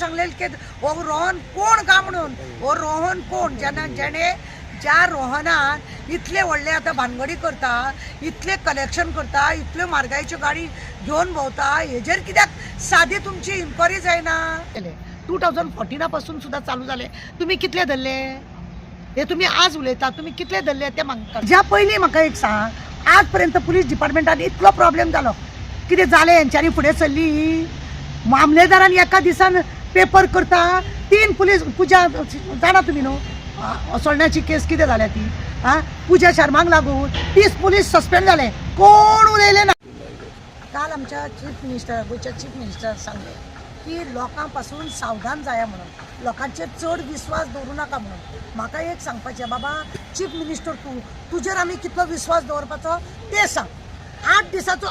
सांगलेले की हो रोहन कोण का म्हणून हो रोहन कोण जेणे ज्या रोहनान इतले व्हडले आतां भानगडी करता, इतले कलेक्शन करता, इतल्यो म्हारगायेच्यो गाडी घेवन भोंवता, हेजेर कित्याक सादी तुमची इन्क्वायरी जायना? 2014 पासून सुद्धा चालू जाले. तुम्ही कितले धरले? हे तुम्ही आज उलयता, तुम्ही कितले धरले ते म्हाका ज्या पयलीं म्हाका एक सांग, आज पर्यंत पुलीस डिपार्टमेंटान इतलो प्रॉब्लेम जालो, कितें जालें हेंच्यांनी फुडें सरली? मामलेदारान एका दिसान पेपर करता, 3 पुलीस पुजा जाणा तुमी न्हू असोळण्याची केस कितें जाल्या ती पुजा शर्माक लागून 30 पुलीस सस्पेंड जाले, कोण उलयले ना. काल आमच्या चीफ मिनिस्टर गोंयच्या चीफ मिनिस्टर सांगले की लोकां पासून सावधान जाया म्हणून, लोकांचेर चड विश्वास दवरूं नाका म्हणून. म्हाका एक सांगपाचें बाबा चीफ मिनिस्टर तुजेर आमी कितलो विश्वास दवरपाचो ते सांग. 8 दिसाचो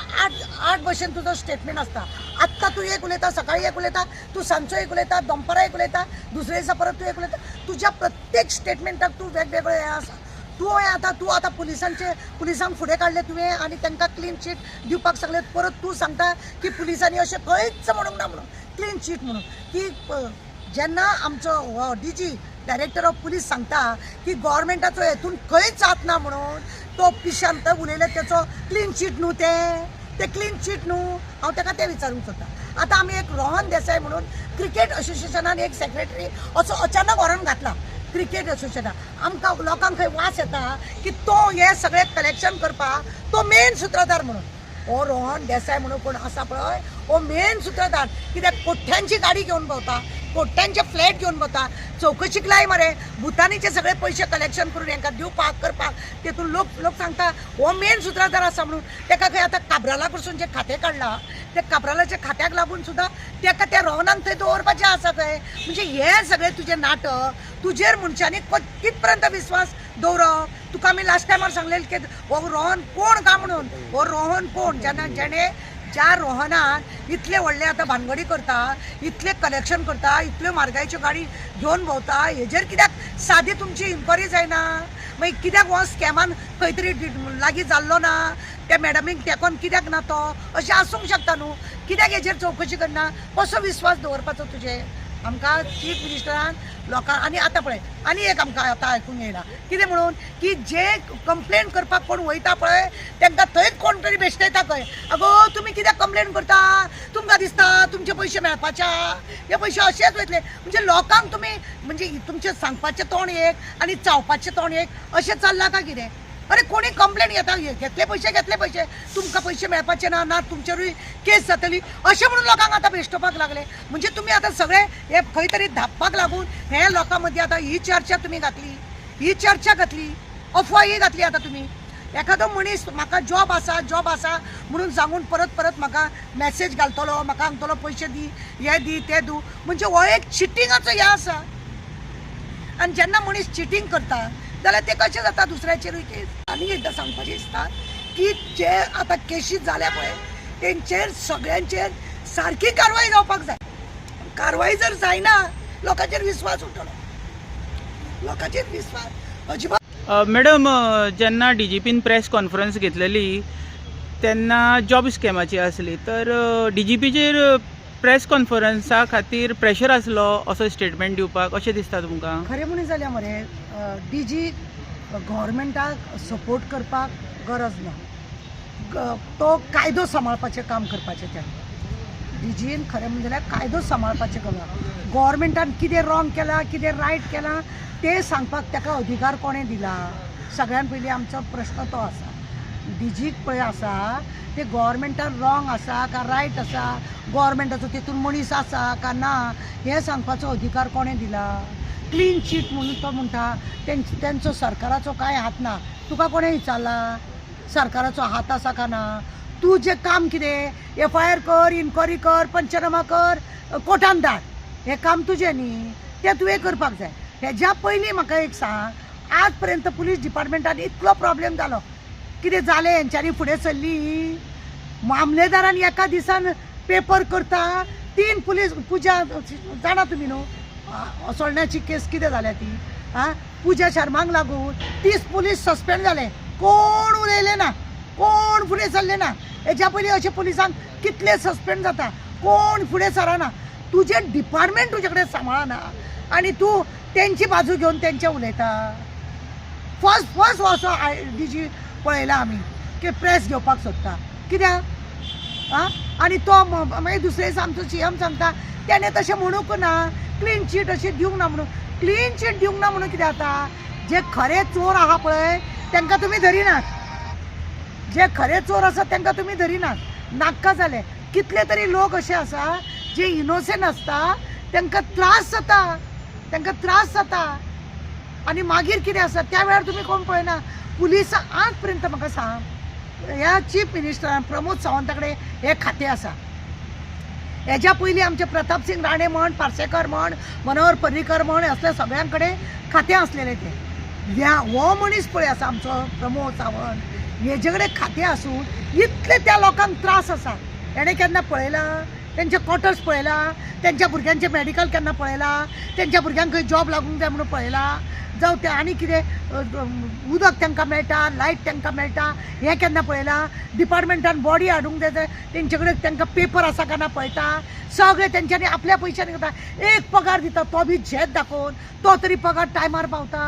8 भशेन तुजो स्टेटमेंट आसता. आत्तां तूं एक उलयता, सकाळी एक उलयता, तूं सांजचो एक उलयता, दनपारा एक उलयता, दुसरे दिसा परत तूं एक उलयता. तुज्या प्रत्येक स्टेटमेंटाक तूं वेगवेगळे हें आसा. तूं आतां पुलिसांक फुडें काडले तुवें आनी तांकां क्लीन चीट दिवपाक सांगले. परत तूं सांगता की पुलिसांनी अशें खंयच म्हणूंक ना म्हणून क्लीन चीट म्हणून. की जेन्ना आमचो DG डायरेक्टर ऑफ पुलीस सांगता की गव्हर्मेंटाचो हेतून खंयच जात ना म्हणून, तो पिशांत उलयले त्याचो क्लीन चीट न्हू ते क्लीन चीट न्हू. हांव ताका तें विचारूंक सोदता. आतां आमी एक रोहन देसाय म्हणून क्रिकेट असोसिएशनान एक सेक्रेटरी असो अचानक व्हरोन घातला क्रिकेट असोसिएशनाक. आमकां लोकांक खंय वास येता की तो हे सगळे कलेक्शन करपाक तो मेन सुत्रधार म्हणून. हो रोहन देसाय म्हणून कोण आसा पळय हो मेन सुत्रधार. कित्याक कोट्यांची गाडी घेवन भोंवता, कोट्यांचे फ्लॅट घेवन भोंवता. चौकशीक लाय मरे भुतानीचे सगळे पयशे कलेक्शन करून हांकां दिवपाक करपाक. तेतून लोक सांगता हो मेन सुत्रधार आसा म्हणून. ताका खंय आतां काब्राला कडसून जे खातें काडलां ते काब्रालाच्या खात्याक लागून सुद्दां ताका त्या रोहनान थंय दवरपाचें आसा खंय. म्हणजे हे सगळे तुजें नाटक तुजेर मनशांनी कितपर्यंत विश्वास दवरप? तुका आमी लास्ट टायमार सांगलेलें की हो रोहन कोण का म्हणून हो रोहन कोण जेणे ज्या रोहनान इतले व्हडले आतां भानगडी करता, इतले कलेक्शन करता, इतल्यो म्हारगायेच्यो गाडी घेवन भोंवता, हेजेर कित्याक सादी तुमची इन्क्वायरी जायना? मागीर कित्याक हो स्कॅमान खंय तरी लागीं जाल्लो ना, त्या मॅडमीक तेकोन कित्याक ना तो अशें आसूंक शकता न्हू. कित्याक हेजेर चौकशी करना? कसो विश्वास दवरपाचो तुजे? आमकां चीफ मिनिस्टरान लोकां आनी आतां पळय आनी एक आमकां आतां आयकूंक येयला कितें म्हणून की जे कंप्लेन करपाक कोण वयता पळय तांकां थंयच कोण तरी बेश्टयता खंय. आगो तुमी कित्याक कंप्लेन करता? तुमकां दिसता तुमचे पयशे मेळपाचे, हे पयशे अशेच वयतले. म्हणजे लोकांक तुमी म्हणजे तुमचें सांगपाचें तोंड एक आनी चावपाचें तोंड एक अशें चल्लां काय कितें? अरे कोणी कंप्लेन घेतले पयशे तुमकां पयशे मेळपाचे ना तुमचेरूय केस जातली अशें म्हणून लोकांक आतां बेश्टोवपाक लागले. म्हणजे तुमी आतां सगळे हे खंय तरी धापपाक लागून हे लोकां मदीं आतां ही चर्चा तुमी घातली, ही चर्चा घातली, अफवा ही घातली. आतां तुमी एखादो मनीस म्हाका जॉब आसा म्हणून सांगून परत म्हाका मॅसेज घालतलो, म्हाका सांगतलो पयशे दी, हे दी ते दू. म्हणजे हो एक चिटिंगाचो हे आसा. आनी जेन्ना मनीस चिटींग करता जाल्यार ते कशें जाता दुसऱ्याचेरूय केस. आनी एकदां सांगपाचें दिसता की जे आतां केशी जाल्या पळय तेंचेर सगळ्यांचेर सारकी कारवाय जावपाक जाय. कारवाय जर जायना लोकांचेर विश्वास उरतलो, लोकांचेर विश्वास अजिबात. मॅडम जेन्ना DGPन प्रेस कॉन्फरन्स घेतलेली तेन्ना जॉब स्कॅमाची आसली, तर DGPचेर प्रेस कॉन्फरन्सा खातीर प्रेशर आसलो असो स्टेटमेंट दिवपाक अशें दिसता तुमकां? खरें म्हणून जाल्यार मरे DG गव्हर्मेंटाक सपोर्ट करपाक गरज ना. तो कायदो सांबाळपाचें काम करपाचें त्या DGन खरें म्हणजे जाल्यार कायदो सांबाळपाचें काम. गव्हर्मेंटान कितें रॉंग केलां कितें रायट केलां तें सांगपाक ताका अधिकार कोणें दिला? सगळ्यान पयलीं आमचो प्रश्न तो आसा. DGक पळय आसा ते गव्हर्मेंटान रॉंग आसा का रायट आसा, गव्हर्मेंटाचो तितून मनीस आसा का ना हें सांगपाचो अधिकार कोणें दिला? क्लीन चीट म्हणून तो म्हणटा तेंचो सरकाराचो कांय हात ना. तुका कोणें विचारला सरकाराचो हात आसा का ना? तूं जें काम कितें FIR कर, इन्क्वायरी कर, पंचनामा कर, कोर्टान धाड, हें काम तुजें न्ही, तें तुवें करपाक जाय. हेज्या पयलीं म्हाका एक सांग, आज पर्यंत पुलीस डिपार्टमेंटान इतलो प्रॉब्लेम जालो, कितें जालें हेंच्यांनी फुडें सरली? मामलेदारान एका दिसान पेपर करता, 3 पुलीस पुजा जाणा तुमी न्हू असोळण्याची केस कितें जाल्या ती पुजा शर्माक लागून 30 पुलीस सस्पेंड जाले, कोण उलयले ना, कोण फुडें सरले ना. हेज्या पयलीं अशें पुलिसांक कितले सस्पेंड जाता, कोण फुडें सरना. तुझे डिपार्टमेंट तुझे कडेन सांबाळना आनी तूं तेंची बाजू घेवन तेंचे उलयता. फर्स्ट असो DG पळयला आमी की प्रेस घेवपाक सोदता कित्याक आनी तो मागीर दुसरे दीस आमचो CM सांगता त्याने तशें म्हणूंक ना, क्लीन चीट अशें दिवंक ना म्हणून. क्लीन चीट दिवंक ना म्हणून कितें जाता, जे खरे चोर आहा पळय तांकां तुमी धरिनात, जे खरे चोर आसा तांकां तुमी धरिनात. नाका जाले कितले तरी लोक असे आसा जे इनोसेंट आसता तांकां त्रास जाता आनी मागीर कितें आसा त्या वेळार तुमी कोण पळयना. पुलिसां आज पर्यंत म्हाका सांग, ह्या चीफ मिनिस्टरान प्रमोद सावंता कडेन हे खातें आसा. हेज्या पयलीं आमचे प्रताप सिंग राणे म्हण, पार्सेकर म्हण, मनोहर पर्रीकर म्हण, असले सगळ्यां कडेन खातें आसलेलें ते. हो मनीस पळय आसा आमचो प्रमोद सावंत, हेजे कडेन खातें आसून इतले त्या लोकांक त्रास आसा. हेणें केन्ना पळयला तेंचे क्वॉर्टर्स पळयला, तेंच्या भुरग्यांचे मेडिकल केन्ना पळयला, तेंच्या भुरग्यांक खंय जॉब लागूंक जाय म्हणून पळयला, जावं ते आनी कितें उदक तांकां मेळटा, लायट तांकां मेळटा हें केन्ना पळयला. डिपार्टमेंटान बॉडी हाडूंक जाय तेंचे कडेन तांकां पेपर आसा काय ना पळयता. सगळे तेंच्यांनी आपल्या पयशांनी करता. एक पगार दिता तो बी झेत दाखोवन तो तरी पगार टायमार पावता.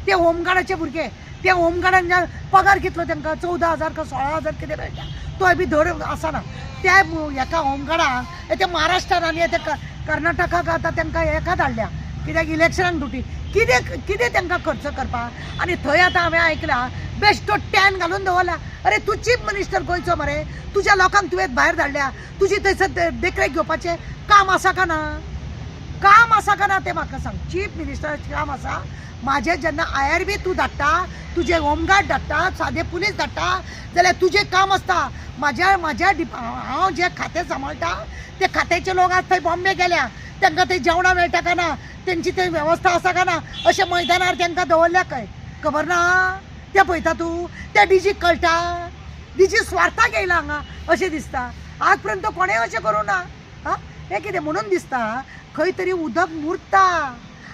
ते होमगार्डाचे भुरगे, ते होमगार्डान पगार कितलो तांकां 14,000 का 16,000 कितें मेळटा तो बी धड आसना. त्या हेका होमगार्डाक ते महाराष्ट्रान आनी ते कर्नाटकाक आतां तांकां हेका धाडल्या कित्याक इलेक्शनाक ड्युटी कितें तांकां खर्च करपाक. आनी थंय आतां हांवें आयकलां बेश्टो टॅन घालून दवरला. अरे तूं चीफ मिनिस्टर गोंयचो मरे, तुज्या लोकांक तुवें भायर धाडल्या, तुजी थंयसर देखरेख घेवपाचें काम आसा का ना? काम आसा का ना तें म्हाका सांग. चीफ मिनिस्टराचें काम आसा. माझे जेन्ना IRB तूं धाडटा, तुजे होमगार्ड धाडटा, सादे पुलीस धाडटा जाल्यार तुजें काम आसता. हांव जे खातें सांबाळटा ते खात्याचे लोक आज थंय बॉम्बे गेल्या, तांकां थंय जेवणां मेळटा काय ना, तेंची थंय वेवस्था आसा काय ना, अशें मैदानार तांकां दवरल्या खंय खबर ना. तें पळयता तूं, त्या DG कळटा. DG स्वार्थाक येयला हांगा अशें दिसता. आज पर्यंत कोणें अशें करूं ना. हें कितें म्हणून दिसता खंय तरी उदक मुरता.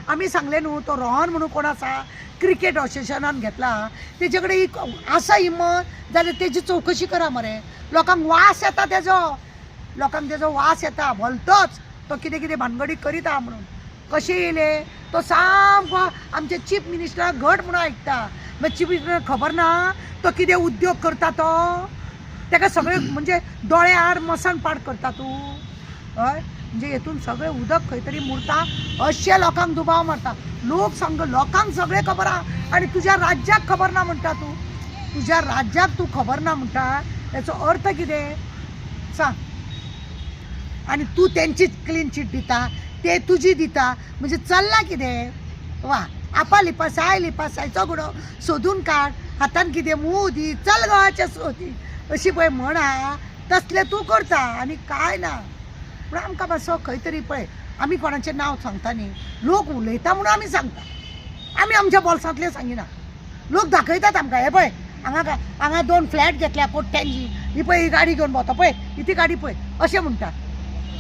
आमी सांगलें न्हू, तो रोहन म्हणून कोण आसा क्रिकेट असोसिएशनान घेतला, तेजे कडेन आसा हिम्मत जाल्यार तेजी चवकशी करा मरे. लोकांक वास येता तेजो वास येता भलतोच तो कितें कितें भानगडी करीत आहा म्हणून. कशें येयले तो सामको आमचे चीफ मिनिस्टराक घट म्हणून आयकता. मागीर चीफ मिनिस्टर खबर ना तो कितें उद्योग करता, तो ताका सगळे म्हणजे दोळे आड मसन पाड करता तूं. हय म्हणजे हेतून सगळें उदक खंय तरी मुरता. अशे लोकांक दुबाव मारता. लोक सांग लोकांक सगळें खबर आहा आनी तुज्या राज्याक खबर ना म्हणटा तूं. तुज्या राज्याक तूं खबर ना म्हणटा हेचो अर्थ कितें सांग. आनी तूं तेंची क्लीन चीट दिता, ते तुजी दिता, म्हणजे चल्लां कितें. वा आपा लिपा सायचो गुडो सोदून काड, हातान कितें मूग दी, चल गोवाचे सोदी अशी पळय म्हण आहा तसलें तूं करता आनी काय ना. पूण आमकां मातसो खंय तरी पळय आमी कोणाचें नांव सांगता न्ही, लोक उलयता म्हणून आमी सांगता. आमी आमच्या बोल्सांतलें सांगिना. लोक दाखयतात आमकां, हे पळय हांगा 2 फ्लॅट घेतल्या कोट्ट्यांची, ही पळय ही गाडी घेवन भोंवता पळय, ही गाडी पळय अशें म्हणटा.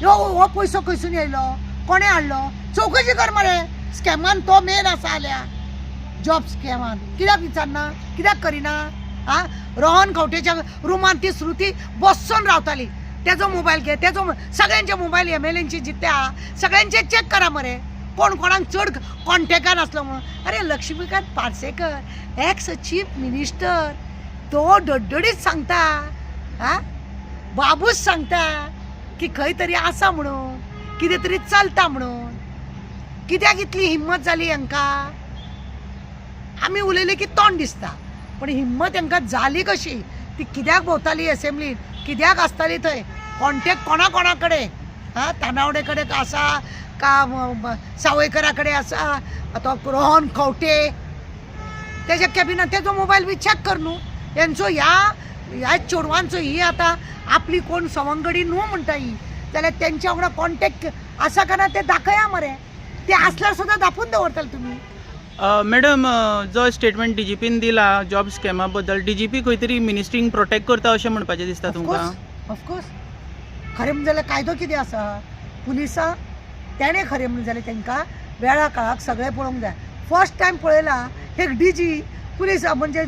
हो पयसो खंयसून येयलो, कोणें हाडलो, चवकशी कर मरे. स्कॅमान तो मेन आसा जाल्या जॉब स्कॅमान कित्याक विचारना, कित्याक करिना. रोहन खंवटेच्या रुमान ती श्रुती बसून रावताली. तेजो मोबायल घे, तेजो सगळ्यांचे मोबायल MLAंची जितले आहा सगळ्यांचे चॅक करा मरे, कोण कोणाक चड कॉन्टॅक्टान आसलो म्हणून. अरे Laxmikant Parsekar ex chief minister तो डडडीत सांगता, बाबूच सांगता की खंय तरी आसा म्हणून, कितें तरी चलता म्हणून. कित्याक इतली हिम्मत जाली हांकां. आमी उलयले की तोंड दिसता, पण हिम्मत हांकां जाली कशी. ती कित्याक भोंवताली एसेंब्लीन, कित्याक आसताली थंय, कॉन्टॅक्ट कोणा कडेन. तानावडे कडेन आसा का सावयकरा कडेन आसा, तो रोहन खंवटे तेज्या कॅबिनात तेजो मोबायल बी चॅक कर न्हू. हेंचो ह्या चेडवांचो ही आतां आपली कोण सवंगडी न्हू म्हणटा ही, जाल्यार तेंच्या वांगडा कॉन्टॅक्ट आसा काय ना ते दाखया मरे. ते आसल्यार सुद्दां दाखोवन दवरतले तुमी. मॅडम, जो स्टेटमेंट DGPन दिला जॉब स्कॅमा बद्दल, DGP खंय तरी मिनिस्ट्रींक प्रोटेक्ट करता अशें म्हणपाचें दिसता तुमकां? ऑफकोर्स खरें म्हणजे जाल्यार कायदो कितें आसा, पुलिसां तेणें खरें म्हणजे जाल्यार तांकां वेळा काळाक सगळें पळोवंक जाय. फर्स्ट टायम पळयला एक DG पुलीस म्हणजे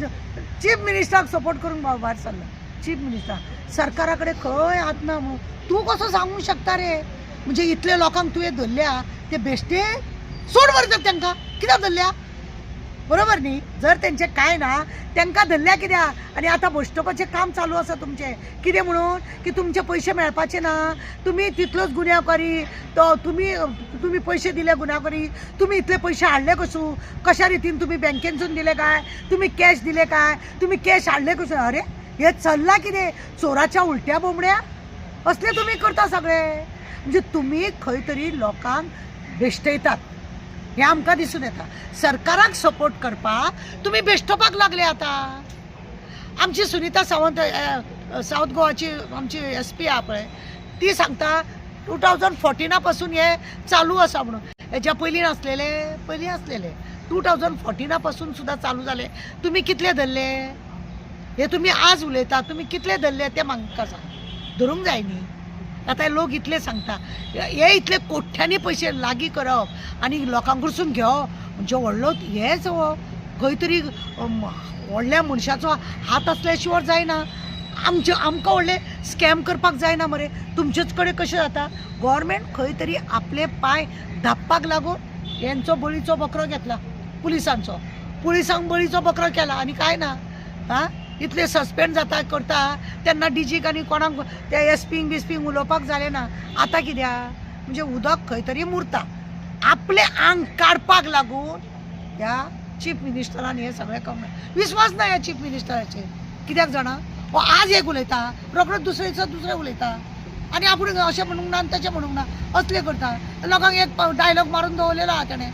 चीफ मिनिस्टराक सपोर्ट करून भायर सरला. चीफ मिनिस्टर सरकारा कडेन खंय हात ना म्हणून तूं कसो सांगूंक शकता रे. म्हणजे इतले लोकांक तुवें धरल्या ते बेश्टे सोड मरतात तांकां कित्याक धरल्या बरोबर न्ही जर तेंचे काय ना तांकां धरल्या कित्याक आनी आतां बसतोपाचें काम चालू आसा तुमचें कितें म्हणून की तुमचे पयशे मेळपाचे ना तुमी तितलोच गुन्यांवकारी तो तुमी पयशे दिले गुन्यांवकारी तुमी इतले पयशे हाडले कशा रितीन तुमी बँकेनसून दिले काय तुमी कॅश दिले काय तुमी कॅश हाडले कशे अरे हे चल्लां कितें चोराच्या उलट्या बोंबड्या असले तुमी करता सगळे म्हणजे तुमी खंय तरी लोकांक बेश्टयतात हे आमकां दिसून येता सरकाराक सपोर्ट करपाक तुमी बेश्टोवपाक लागले आतां आमची सुनीता सावंत सावथ गोवाची आमची SP आहा पळय ती सांगता 2014 पासून हे चालू आसा म्हणून हेच्या पयलीं आसलेले 2014 पासून सुद्दां चालू जाले तुमी कितले धरले हे तुमी आज उलयता तुमी कितले धरले ते म्हाका सांग धरूंक जाय न्ही आतां लोक इतले सांगता हे इतले कोट्यांनी पयशे लागीं करप आनी लोकां कडसून घेवप म्हणजे व्हडलो हेच खंय तरी व्हडल्या मनशाचो हात असल्या शिवाय जायना आमकां व्हडले स्कॅम करपाक जायना मरे तुमचेच कडेन कशें जाता गव्हर्मेंट खंय तरी आपले पांय धापपाक लागून हेंचो बळीचो बकरो घेतला पुलिसांक बळीचो बकरो केला आनी काय ना हा इतले सस्पेंड जाता करता तेन्ना DGक आनी कोणाक त्या एसपींक उलोवपाक जालें ना आतां कित्याक म्हणजे उदक खंय तरी मुरता आपले आंग काडपाक लागून ह्या चीफ मिनिस्टरान हे सगळें काम विश्वास ना ह्या चीफ मिनिस्टराचेर कित्याक जाणा हो आज एक उलयता रोखडोच दुसरें उलयता आनी आपूण अशें म्हणूंक ना आनी तशें म्हणूंक ना असले करता लोकांक एक डायलॉग मारून दवरलेलो आहा तेणें